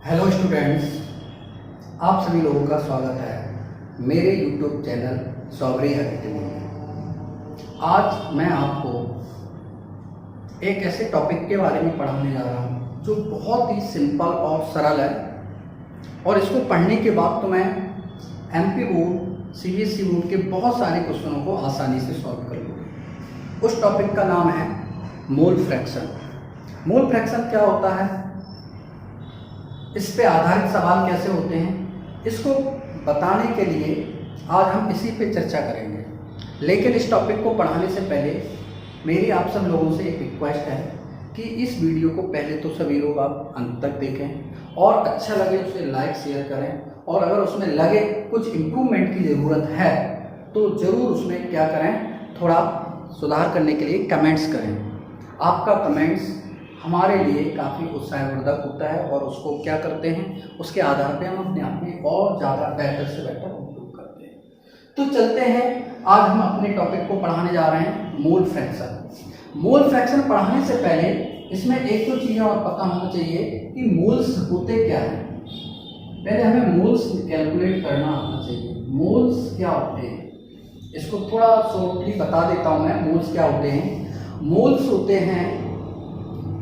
Hello students, आप सभी लोगों का स्वागत है मेरे यूट्यूब चैनल सॉवरी एकेडमी में। आज मैं आपको एक ऐसे टॉपिक के बारे में पढ़ाने जा रहा हूँ जो बहुत ही सिंपल और सरल है, और इसको पढ़ने के बाद तो मैं एमपी बोर्ड, सीबीएसई बोर्ड के बहुत सारे क्वेश्चनों को आसानी से सॉल्व कर लूँगा। उस टॉपिक का नाम है मोल फ्रैक्शन। मोल फ्रैक्शन क्या होता है, इस पे आधारित सवाल कैसे होते हैं, इसको बताने के लिए आज हम इसी पे चर्चा करेंगे। लेकिन इस टॉपिक को पढ़ाने से पहले मेरी आप सब लोगों से एक रिक्वेस्ट है कि इस वीडियो को पहले तो सभी लोग आप अंत तक देखें, और अच्छा लगे उसे लाइक शेयर करें, और अगर उसमें लगे कुछ इम्प्रूवमेंट की ज़रूरत है तो ज़रूर उसमें क्या करें, थोड़ा सुधार करने के लिए कमेंट्स करें। आपका कमेंट्स हमारे लिए काफ़ी उत्साहवर्धक होता है, और उसको क्या करते हैं, उसके आधार पे हम अपने आप में और ज़्यादा बेहतर से बेहतर इम्प्रूव करते हैं। तो चलते हैं, आज हम अपने टॉपिक को पढ़ाने जा रहे हैं मोल फ्रैक्शन। मोल फ्रैक्शन पढ़ाने से पहले इसमें एक दो चीज़ें और पता होना चाहिए कि मोल्स होते क्या हैं। पहले हमें मोल्स कैलकुलेट करना आना चाहिए। मोल्स क्या होते हैं, इसको थोड़ा शॉर्टली बता देता हूँ मैं। मोल्स क्या होते हैं? मोल्स होते हैं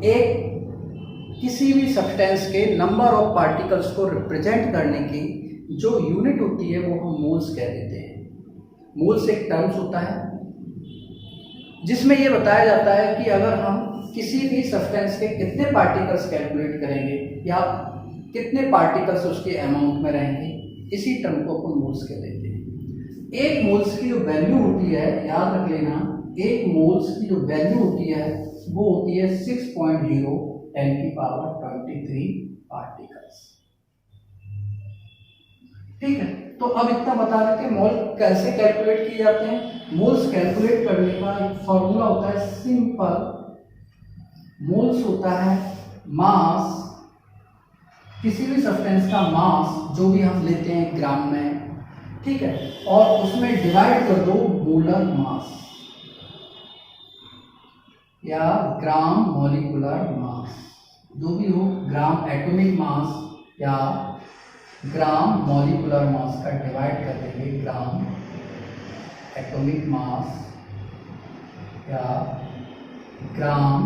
एक किसी भी सब्सटेंस के नंबर ऑफ पार्टिकल्स को रिप्रेजेंट करने की जो यूनिट होती है वो हम मोल्स कह देते हैं। मोल्स एक टर्म्स होता है जिसमें ये बताया जाता है कि अगर हम किसी भी सब्सटेंस के कितने पार्टिकल्स कैलकुलेट करेंगे या कितने पार्टिकल्स उसके अमाउंट में रहेंगे, इसी टर्म को अपन मोल्स कह देते हैं। एक मोल्स की जो वैल्यू होती है, याद रख लेना, एक मोल्स की जो वैल्यू होती है वो होती है 6.0 10⁻23 पार्टिकल्स। ठीक है, तो अब इतना बता देते हैं मोल कैसे कैलकुलेट किए जाते हैं। मोल्स कैलकुलेट करने का एक फॉर्मूला होता है सिंपल। मोल्स होता है मास, किसी भी सब्सटेंस का मास जो भी हम लेते हैं ग्राम में, ठीक है, और उसमें डिवाइड कर दो मोलर मास या ग्राम मॉलिक्यूलर मास, जो भी हो, ग्राम एटॉमिक मास या ग्राम मॉलिक्यूलर मास का डिवाइड कर देंगे ग्राम एटॉमिक मास या ग्राम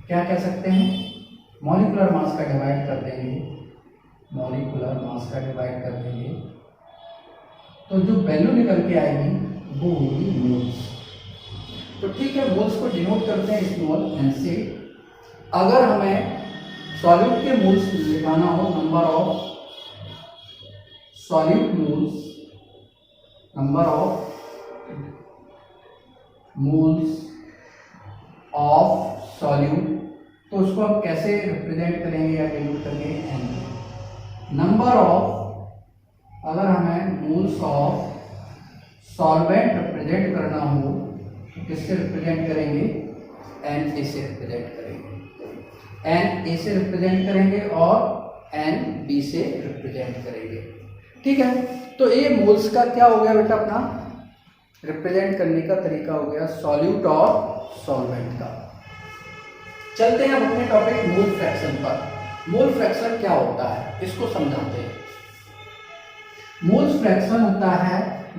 क्या कह सकते हैं, मॉलिक्यूलर मास का डिवाइड कर देंगे, मॉलिक्यूलर मास का डिवाइड कर देंगे, तो जो वैल्यू निकल के आएगी वो होगी मोल्स। तो ठीक है, मोल्स को डिनोट करते हैं स्मॉल एन से। अगर हमें सॉल्यूट के मोल्स निकालना हो, number of solute moles, number of moles of solute, तो उसको हम कैसे रिप्रेजेंट करेंगे या डिनोट करेंगे, एन। नंबर ऑफ, अगर हमें मोल्स ऑफ सॉल्वेंट रिप्रेजेंट करना हो तो किससे रिप्रेजेंट करेंगे, एन ए से रिप्रेजेंट करेंगे, एन ए से रिप्रेजेंट करेंगे और एन बी से रिप्रेजेंट करेंगे। ठीक है, तो ये मोल्स का क्या हो गया बेटा, अपना रिप्रेजेंट करने का तरीका हो गया सॉल्यूट और सॉल्वेंट का। चलते हैं अब अपने टॉपिक मोल फ्रैक्शन पर। मोल फ्रैक्शन क्या होता है इसको समझाते हैं। मोल्स फ्रैक्शन होता है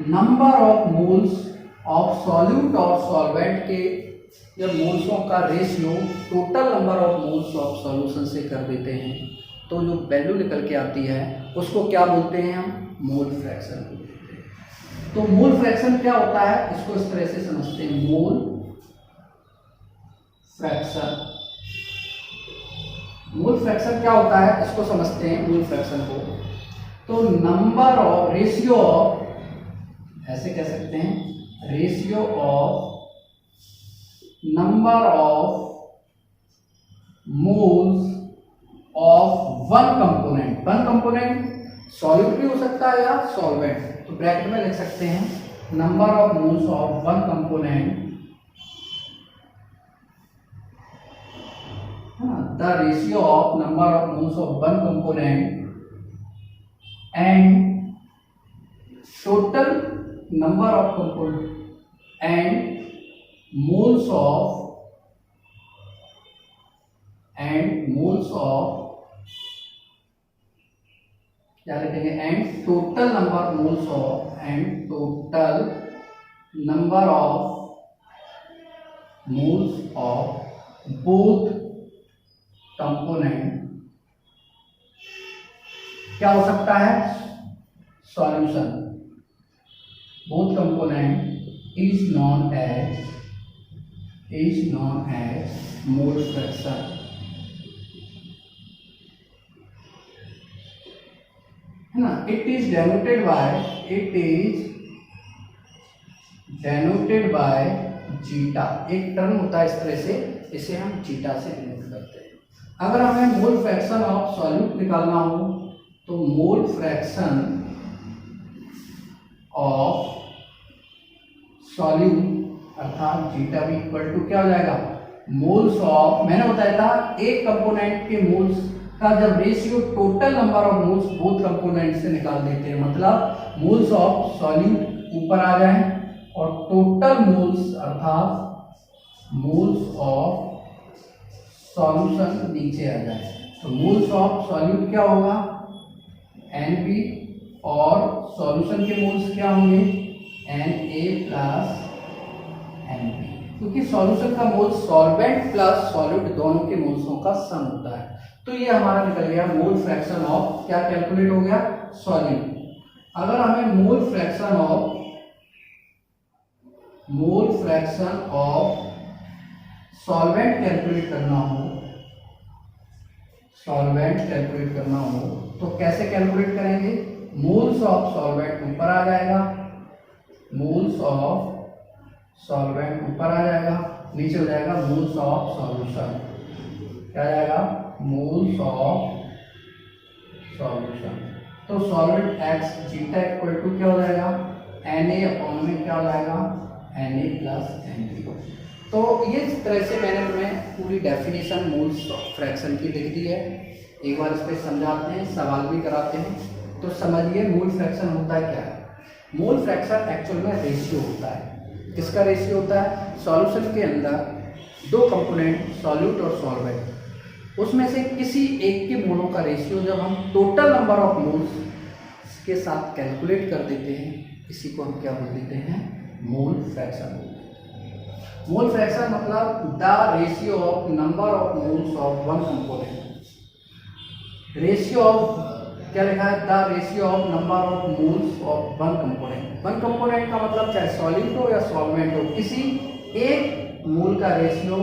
number of moles of solute और सॉल्वेंट के जब मोल्सों का ratio total number of moles of solution से कर देते हैं तो जो वैल्यू निकल के आती है उसको क्या बोलते हैं हम, मोल फ्रैक्शन बोलते हैं। तो मोल फ्रैक्शन क्या होता है इसको इस तरह से समझते हैं, मोल फ्रैक्शन। मोल फ्रैक्शन क्या होता है इसको समझते हैं, मोल फ्रैक्शन को। तो नंबर ऑफ, रेशियो ऑफ, ऐसे कह सकते हैं, ratio of number of moles of one component. One component solute भी हो सकता है या सॉल्वेंट, तो ब्रैकेट में लिख सकते हैं number of moles of one component, the ratio of number of moles of one component and total number of components and moles of क्या लिखेंगे, and total number moles of, and total number of moles of both component क्या हो सकता है, solution, both component is known as mole fraction, है ना। It is denoted by zeta, एक term होता है इस तरह से, इसे हम जीटा से डिनोट करते हैं। अगर हमें मोल फ्रैक्शन ऑफ सॉल्यूट निकालना हो तो मोल फ्रैक्शन ऑफ सॉल्यूट अर्थात जीटा भी इक्वल टू क्या हो जाएगा, मोल्स ऑफ, मैंने बताया था एक कंपोनेंट के मोल्स का जब ratio total number of moles both component से निकाल देते हैं, मतलब मोल्स ऑफ सॉल्यूट ऊपर आ जाए और टोटल मोल्स अर्थात मोल्स ऑफ सॉल्यूशन नीचे आ जाए, तो मोल्स ऑफ सॉल्यूट क्या होगा, NP, और सॉल्यूशन के मोल्स क्या होंगे, Na प्लस NP, क्योंकि सॉल्यूशन का मोल सॉल्वेंट प्लस सॉल्यूट दोनों के मोल्सों का सम होता है। तो ये हमारा निकल गया मोल फ्रैक्शन ऑफ, क्या कैलकुलेट हो गया, सॉल्यूट। अगर हमें mole fraction of solvent calculate करना हो तो कैसे कैलकुलेट करेंगे, मोल्स ऑफ सॉल्वेंट ऊपर आ जाएगा, नीचे हो जाएगा मोल्स ऑफ सॉल्यूशन, क्या आ जाएगा, मोल्स ऑफ सॉल्यूशन। तो solvent X zeta equal to क्या हो जाएगा, Na अपॉन में क्या हो जाएगा, Na प्लस NP। तो ये इस तरह से मैंने तुम्हें पूरी डेफिनेशन मोल्स फ्रैक्शन की लिख दी है। एक बार इस पर समझाते हैं, सवाल भी कराते हैं। तो समझिए मोल फ्रैक्शन होता क्या है। मोल फ्रैक्शन एक्चुअल में रेशियो होता है। किसका रेशियो होता है, सॉल्यूशन के अंदर दो कंपोनेंट सॉल्यूट और सॉल्वेंट, उसमें से किसी एक के मोलों का रेशियो जब हम टोटल नंबर ऑफ मोल्स के साथ कैलकुलेट कर देते हैं, इसी को हम क्या बोल देते हैं, मोल फ्रैक्शन। मोल फ्रैक्शन मतलब the ratio of number of moles of one component. Ratio of क्या लिखा है, the ratio of number of moles of one component. One component का मतलब चाहे सॉल्यूट हो या सॉल्वेंट हो, किसी एक मोल का रेशियो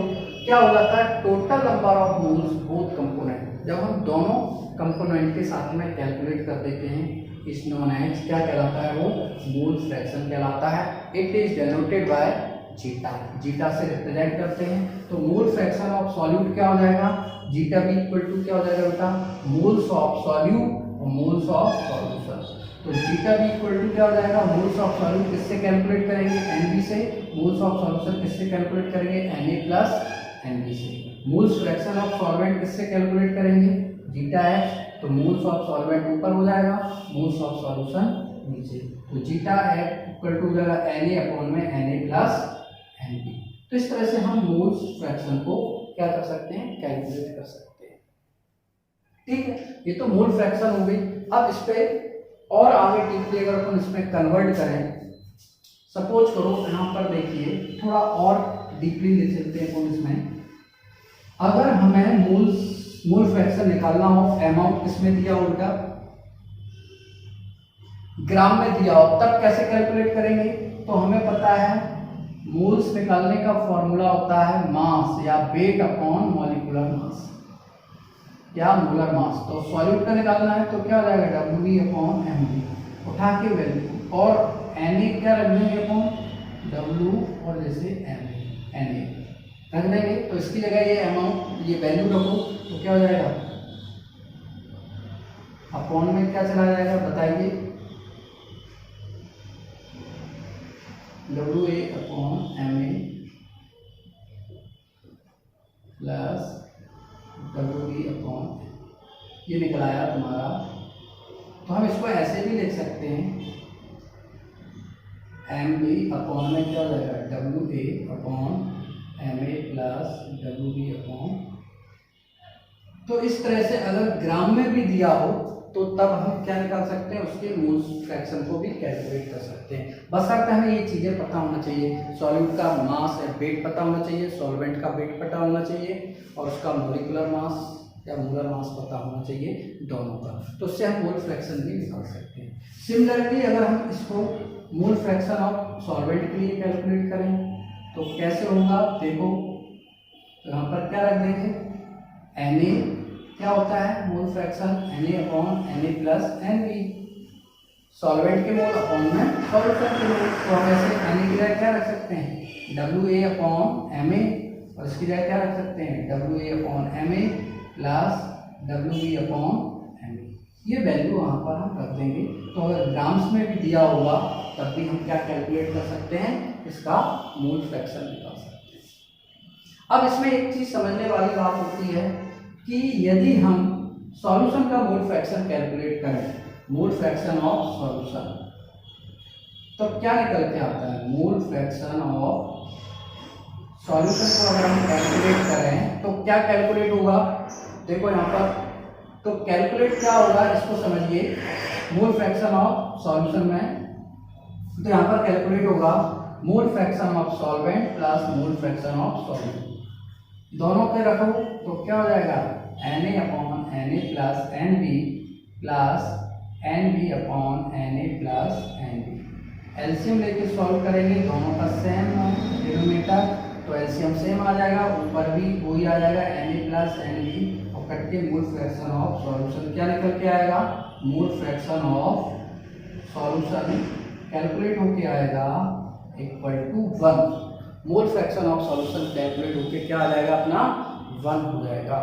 क्या हो जाता है, total number of moles both component. जब हम दोनों कंपोनेंट के साथ में कैलकुलेट कर देते हैं, इस नॉन एज क्या कहलाता है, वो मोल फ्रैक्शन कहलाता है। It is denoted by zeta, zeta से रिप्रेजेंट करते हैं। तो मोल फ्रैक्शन ऑफ सॉल्यूट क्या हो जाएगा, जीटा भी इक्वल टू क्या हो जाएगा बेटा, मोल्स ऑफ सॉल्यूट और मोल्स ऑफ सॉल्यूशन। तो जीटा भी इक्वल टू क्या हो जाएगा, मोल्स ऑफ सॉल्यूट किससे कैलकुलेट करेंगे, NB से, मोल्स ऑफ सॉल्यूशन किससे कैलकुलेट करेंगे, Na प्लस NB से। मोल्स फ्रैक्शन ऑफ सॉल्वेंट किससे कैलकुलेट करेंगे, जीटा H, तो मोल्स ऑफ सॉल्वेंट ऊपर हो जाएगा, मोल्स ऑफ सॉल्यूशन नीचे। तो जीटा H इक्वल टू हो जाएगा Na अपॉन में Na प्लस NB। तो इस तरह से हम मोल्स फ्रैक्शन को क्या कर सकते हैं, कैलकुलेट कर सकते हैं। ठीक है, ये तो मोल फ्रैक्शन हो गई। अब इस पे और आगे डीपली अगर अपन इसमें कन्वर्ट करें, सपोज करो यहाँ पर देखिए, थोड़ा और डीपली ले चलते हैं अपन इसमें। अगर हमें मोल फ्रैक्शन निकालना हो, अमाउंट किसमें दिया हो बेटा, ग्राम में दिया हो, तब कैसे कैलकुलेट करेंगे। तो हमें पता है मोल्स निकालने का फॉर्मूला होता है मास या वेट अपॉन मॉलिक्यूलर मास या मोलर मास। तो सॉल्यूट का निकालना है तो क्या हो जाएगा, WV अपॉन MV, उठा के वैल्यू, और Na क्या रख देंगे अपॉन W, और जैसे Na रख देंगे। तो इसकी जगह ये अमाउंट, ये वैल्यू रखो तो क्या हो जाएगा, अपॉन में क्या चला जाएगा बताइए, WA upon MA plus WB upon, ये निकल आया तुम्हारा। तो हम इसको ऐसे भी लिख सकते हैं, MB अपॉन में क्या हो जाएगा, WA upon MA plus WB upon. तो इस तरह से अगर ग्राम में भी दिया हो तो तब हम क्या निकाल सकते हैं, उसके मोल्स फ्रैक्शन को भी कैलकुलेट कर सकते हैं। बशर्ते हमें ये चीज़ें पता होना चाहिए, सॉल्यूट का मास या वेट पता होना चाहिए, सॉल्वेंट का वेट पता होना चाहिए और उसका मॉलिक्यूलर मास या मोलर मास पता होना चाहिए, दोनों का। तो उससे हम मोल फ्रैक्शन भी निकाल सकते हैं। सिमिलरली अगर हम इसको मोल फ्रैक्शन ऑफ सॉल्वेंट के लिए कैलकुलेट करें तो कैसे होगा, देखो तो यहाँ पर क्या रख देंगे, Na क्या होता है mole fraction, Na/Na plus Nb, solvent के मोल अपॉन में सॉल्यूशन के मोल। तो हम ऐसे Na की जगह क्या रख सकते हैं, WA/Ma और इसकी जगह क्या रख सकते हैं, WA/Ma प्लस WB/Ma। ये वैल्यू वहाँ पर हम रख देंगे। तो अगर ग्राम्स में भी दिया होगा तब भी हम क्या कैलकुलेट कर सकते हैं, इसका मोल फ्रैक्शन निकाल सकते हैं। अब इसमें एक चीज़ समझने वाली बात होती है कि यदि हम सॉल्यूशन का मोल फ्रैक्शन कैलकुलेट करें, मोल फ्रैक्शन ऑफ सॉल्यूशन, तो क्या निकल के आता है, मोल फ्रैक्शन ऑफ सॉल्यूशन को अगर हम कैलकुलेट करें तो क्या कैलकुलेट होगा, देखो यहाँ पर तो कैलकुलेट क्या होगा इसको समझिए। मोल फ्रैक्शन ऑफ सॉल्यूशन में तो यहाँ पर कैलकुलेट होगा mole fraction of solvent plus mole fraction of solute, दोनों के रखो तो क्या हो जाएगा, Na/Na plus Nb plus Nb/Na plus Nb। LCM लेके सॉल्व करेंगे, दोनों का सेम डिनोमिनेटर, तो एलसीएम सेम आ जाएगा, ऊपर भी वही आ जाएगा Na प्लस Nb और कट के मोल फ्रैक्शन ऑफ सॉल्यूशन क्या निकल के आएगा, mole fraction of solution calculate होके आएगा equal to 1। Mole fraction of solution calculate होके क्या आ जाएगा अपना 1 हो जाएगा।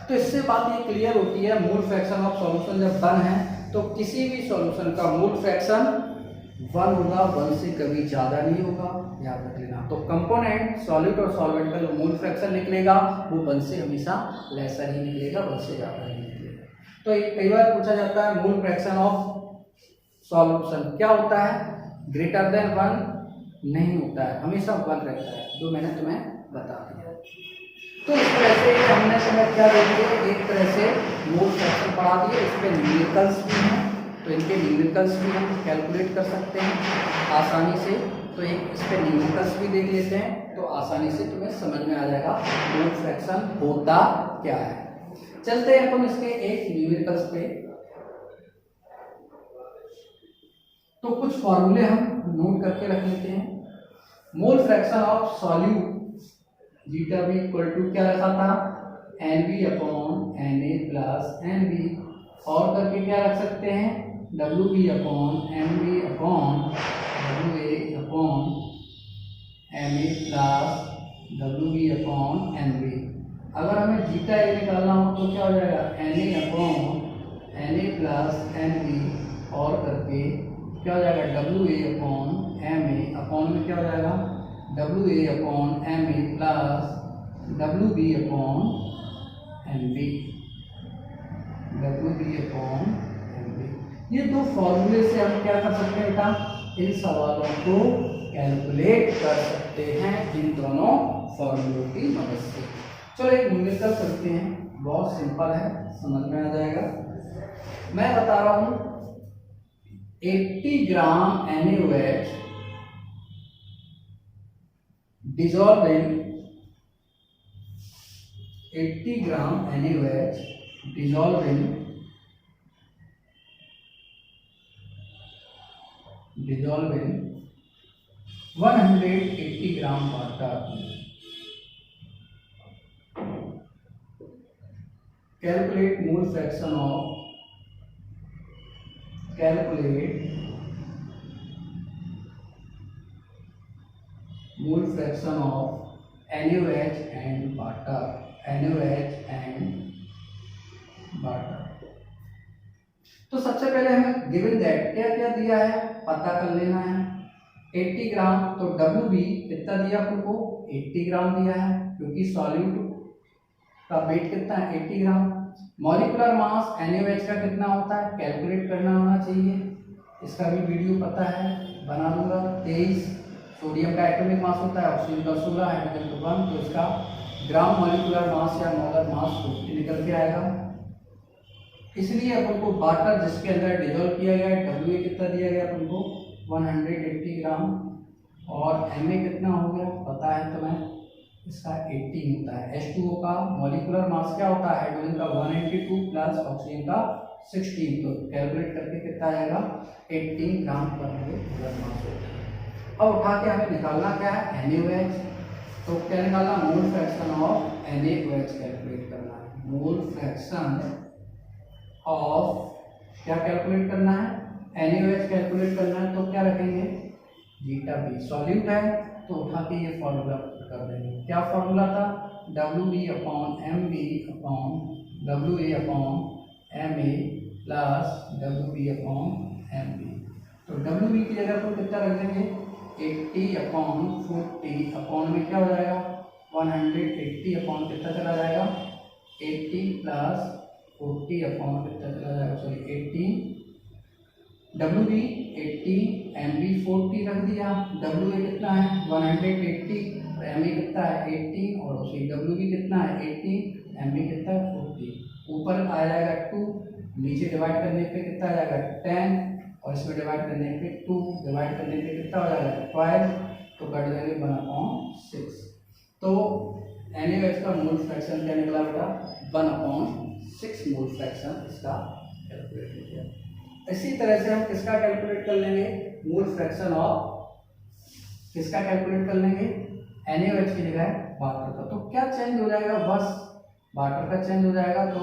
तो इससे बात ये क्लियर होती है, मोल फ्रैक्शन ऑफ सॉल्यूशन जब 1 है तो किसी भी सॉल्यूशन का मोल फ्रैक्शन 1 होगा, 1 से कभी ज़्यादा नहीं होगा, याद रख लेना। तो कंपोनेंट सॉलिड और सॉल्वेंट का जो मोल फ्रैक्शन निकलेगा वो 1 से हमेशा लेसर ही निकलेगा, 1 से ज़्यादा नहीं निकलेगा। तो कई बार पूछा जाता है मोल फ्रैक्शन ऑफ सॉल्यूशन क्या होता है, ग्रेटर देन 1 नहीं होता है, हमेशा 1 रहता है, जो मैंने तुम्हें बता दिया। तो इस तरह से हमने तुम्हें क्या दे दिए, एक तरह से मोल फ्रैक्शन पढ़ा दिए, इस पर न्यूमेरिकल्स भी हैं, तो इनके न्यूमेरिकल्स भी हम कैलकुलेट कर सकते हैं आसानी से। तो एक इस पर न्यूमेरिकल्स भी देख लेते हैं तो आसानी से तुम्हें समझ में आ जाएगा मोल फ्रैक्शन होता क्या है। चलते हैं अपन इसके एक न्यूमेरिकल्स पे। तो कुछ फॉर्मूले हम नोट करके रख लेते हैं। Mole fraction of solute zeta भी इक्वल टू क्या रखा था, Nb/Na प्लस Nb, और करके क्या रख सकते हैं, WB/Mb प्लस WB/Nb। अगर हमें जीटा ए निकालना हो तो क्या हो जाएगा, Na/Na प्लस Nb और करके क्या हो जाएगा, WA/Ma, अपॉन में क्या हो जाएगा, WA/Ma प्लस WB/Nb। ये दो फॉर्मूले से हम क्या कर सकते हैं बेटा, इन सवालों को कैलकुलेट कर सकते हैं इन दोनों फॉर्मूलों की मदद से। चलो एक न्यूमेरिकल करते हैं, बहुत सिंपल है, समझ में आ जाएगा। मैं बता रहा हूँ 80 ग्राम NaOH dissolved in 80 gram NaOH dissolved in 180 gram water. Calculate mole fraction of NaOH and water। तो सबसे पहले हमें गिवन दैट क्या क्या दिया है पता कर लेना है। 80 ग्राम, तो WB कितना दिया आपको, 80 ग्राम दिया है, क्योंकि सॉल्यूट का वेट कितना है, 80 ग्राम। मॉलिक्यूलर मास NaOH का कितना होता है कैलकुलेट करना होना चाहिए, इसका भी वीडियो पता है, बना दूंगा। 23 सोडियम का एटॉमिक मास होता है, ऑक्सीजन का 16, हाइड्रोजन का 1, तो इसका ग्राम मॉलिक्यूलर मास या मोलर मास निकल के आएगा। इसलिए अपन को वाटर जिसके अंदर डिजोल्व किया गया है डब्ल्यू कितना दिया गया अपन को 180 ग्राम, और एम कितना हो गया पता है तुम्हें, इसका 18 होता है। H2O का मॉलिक्यूलर मास क्या होता है, हाइड्रोजन का 182 प्लस ऑक्सीजन का 16, तो कैलकुलेट करके कितना आएगा 18 ग्राम पर मोलर मास होता है। अब उठा के हमें निकालना क्या है NaOH, तो क्या निकालना, mole fraction of NaOH calculate करना है। मोल फ्रैक्शन ऑफ क्या कैलकुलेट करना है, NaOH कैलकुलेट करना है, तो क्या रखेंगे बीटा बी। सॉल्यूट है तो उठा के ये फॉर्मूला कर देंगे। क्या फॉर्मूला था, WB upon MB upon WA upon MA plus WB upon MB। तो WB की जगह पर कितना रख देंगे 80 अपॉन 40 अपॉन में क्या हो जाएगा 180 अपॉन कितना चला जाएगा 80 प्लस 40 अपॉन कितना चला जाएगा, सॉरी 80, WB 80 MB 40 रख दिया, WA कितना है 180 और MA कितना है 80 और उसी WB कितना है 80, MB कितना है 40, ऊपर आ जाएगा 2, नीचे डिवाइड करने पे कितना आ जाएगा 10 और इसमें डिवाइड करने पे 2, डिवाइड करने पे कितना हो जाएगा 12, तो कट देंगे 1/6। तो NaOH का मोल फ्रैक्शन क्या निकला बेटा 1/6 मोल फ्रैक्शन इसका कैलकुलेट हो गया। इसी तरह से हम किसका कैलकुलेट कर लेंगे, मोल फ्रैक्शन ऑफ किसका कैलकुलेट कर लेंगे NaOH की जगह वाटर का। तो क्या चेंज हो जाएगा, बस वाटर का चेंज हो जाएगा, तो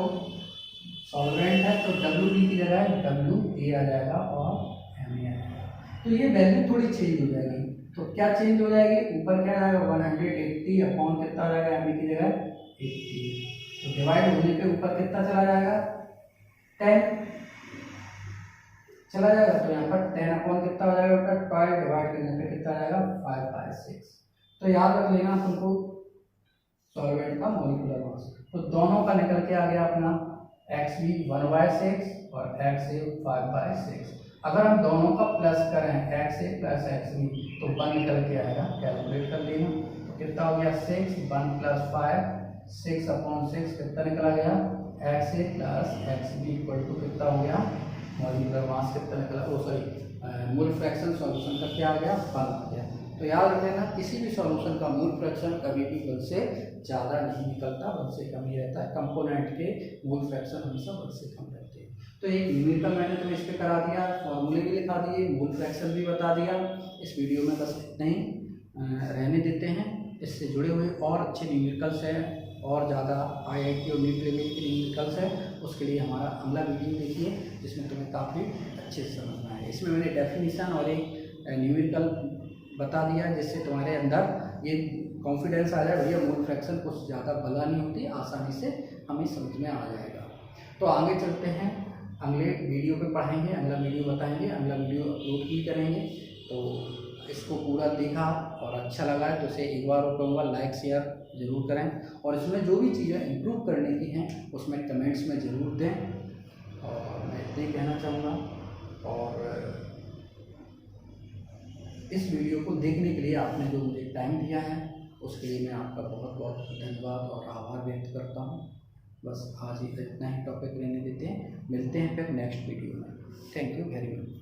सॉल्वेंट है तो WB की जगह WA आ जाएगा और MA आ जाएगा। तो ये वैल्यू थोड़ी चेंज हो जाएगी, तो क्या चेंज हो जाएगी, ऊपर क्या आएगा 180 अपॉन कितना आ जाएगा MA की जगह 80, तो डिवाइड होने पे ऊपर कितना चला जाएगा 10 चला जाएगा, तो यहाँ पर 10 अपॉन कितना हो जाएगा बेटा 12, डिवाइड करने पे कितना आ जाएगा 5/6। तो याद रख लेना तुमको सॉल्वेंट का मॉलिक्यूलर मास। तो दोनों का निकल के आ गया अपना XB 1/6 और XA 5/6। अगर हम दोनों का प्लस करें XA प्लस XB तो 1 निकल के आएगा, कैलकुलेट कर लेना। तो कितना हो गया 6, 1 + 5, 6/6 कितना निकला गया XA plus XB equal to कितना हो गया मॉलिक्यूलर मास कितना निकला, oh sorry mole fraction solution का क्या आ गया 1 आ गया। तो याद रखना किसी भी सॉल्यूशन का मोल फ्रैक्शन कभी भी 1 से ज़्यादा नहीं निकलता, 1 से कम ही रहता है। कंपोनेंट के मोल फ्रैक्शन हमेशा 1 से कम रहते हैं। तो एक न्यूमेरिकल मैंने तुम्हें इस पर करा दिया, फॉर्मूले भी लिखा दिए, मोल फ्रैक्शन भी बता दिया। इस वीडियो में बस इतना ही रहने देते हैं। इससे जुड़े हुए और अच्छे न्यूमेरिकल्स हैं और ज़्यादा IIT और नीट लेवल के न्यूमेरिकल्स है, उसके लिए हमारा अगला वीडियो देखिए जिसमें तुम्हें काफ़ी अच्छे से समझना है। इसमें मैंने डेफिनेशन और एक न्यूमेरिकल बता दिया जिससे तुम्हारे अंदर ये कॉन्फिडेंस आ जाए, भैया मोल फ्रैक्शन कुछ ज़्यादा बला नहीं होती, आसानी से हमें समझ में आ जाएगा। तो आगे चलते हैं, अगले वीडियो पे पढ़ेंगे, अगला वीडियो बताएंगे, अगला वीडियो अपलोड भी करेंगे। तो इसको पूरा देखा और अच्छा लगा है तो इसे एक बार और कहूँगा लाइक शेयर ज़रूर करें, और इसमें जो भी चीज़ें इम्प्रूव करने की हैं उसमें कमेंट्स में ज़रूर दें, और मैं इतना ही कहना चाहूँगा। और इस वीडियो को देखने के लिए आपने जो मुझे टाइम दिया है उसके लिए मैं आपका बहुत बहुत धन्यवाद और आभार व्यक्त करता हूँ। बस आज ही इतना ही टॉपिक रहने देते हैं, मिलते हैं फिर नेक्स्ट वीडियो में। Thank you very much.